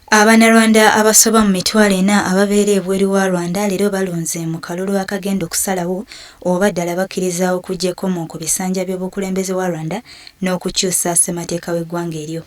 Abannarwanda abasoba mu mitwalo 4 ababeera ebweru wa Rwanda leero balonze mu kalulu akagenda okusalawo oba ddala bakkiriza okuggyeko ku bisanja by'obukulembeze wa Rwanda n'okukyusa ssemateeka w'eggwanga eryo.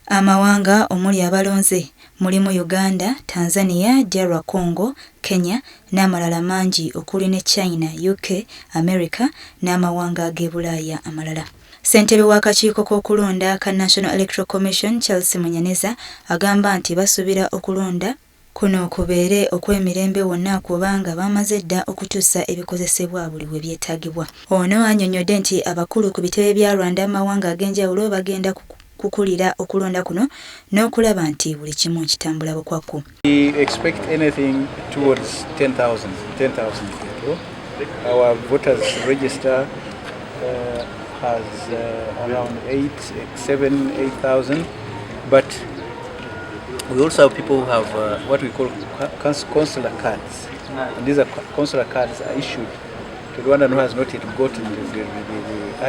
Amawanga omuli abalonze mulimu Uganda, Tanzania, DR Congo, Kenya n'amalala mangi okuli ne China, UK, America n'amawanga g'e Bulaaya amalala. Ssentebe w'akakiiko k'okulonda ka National Electoral Commission Charles Munyaneza agamba nti basuubira okulonda kuno kubeere okw'emirembe wonna kubanga bamaze dda okutuusa ebikozesebwa buli we byetaagibwa. Ono annyonnyodde nti abakulu ku bitebe bya Rwanda amawanga ag'enjawulo bagenda kukulira okulonda kuno n'okulaba nti buli kimu kitambula bukwakku. We expect anything towards 10,000 people. Our voters register has around 8,000, but we also have people who have what we call consular cards. And these consular cards are issued to the one who has not yet gotten the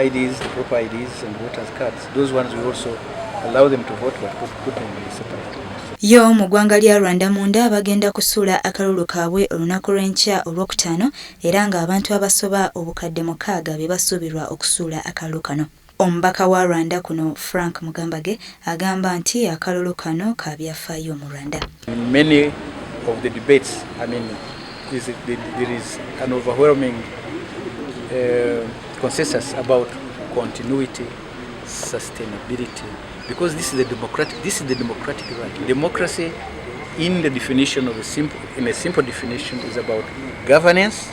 IDs, the proper IDs and voters cards. Those ones we also allow them to vote but put them in separate. Yo mu ggwanga lya Rwanda munda bagenda kusuula akalulu kaabwe olunaku lw'enkya olwokutaano era ng'abantu abasoba obukadde 6 be basuubirwa okusuula akalulu kano. Omubaka wa Rwanda kuno Frank Mugambage agamba nti akalulu kano ka byafaayo mu Rwanda. Many of the debates, there is an overwhelming consensus about continuity, sustainability, because this is the democratic right. Democracy, in the definition of a simple definition, is about governance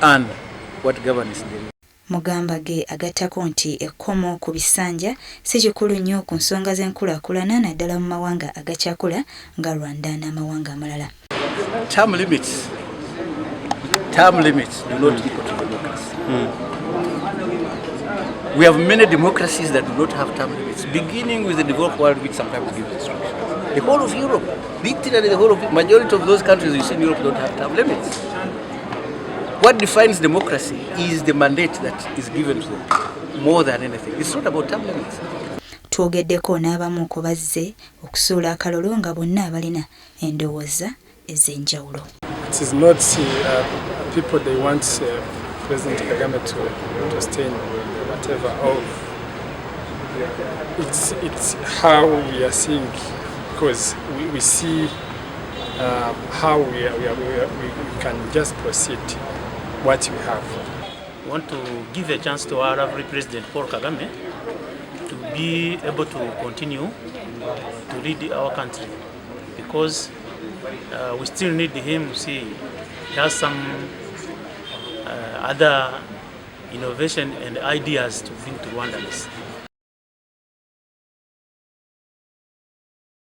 and what governance is. Mugambage agattako nti ekkomo ku bisanja si kikulu nnyo ku nsonga z'enkulaakulana naddala mu mawanga agakyakula nga Rwanda n'amawanga amalala. Term limits do not equal to democracy. We have many democracies that do not have term limits, beginning with the developed world, which sometimes gives restrictions. The whole of Europe, literally the whole of majority of those countries you see in Europe don't have term limits. What defines democracy is the mandate that is given to them, more than anything. It's not about term limits. Twogeddeko n'abamu ku bazze okusuula akalulu nga bonna balina endowooza ez'enjawulo. It is not people they want President Kagame to stay in whatever of. It's how we are seeing, because we see how we can just proceed what we have. We want to give a chance to our lovely President Paul Kagame to be able to continue to lead our country, because we still need him. See, he has some other innovation and ideas to bring to Rwandans.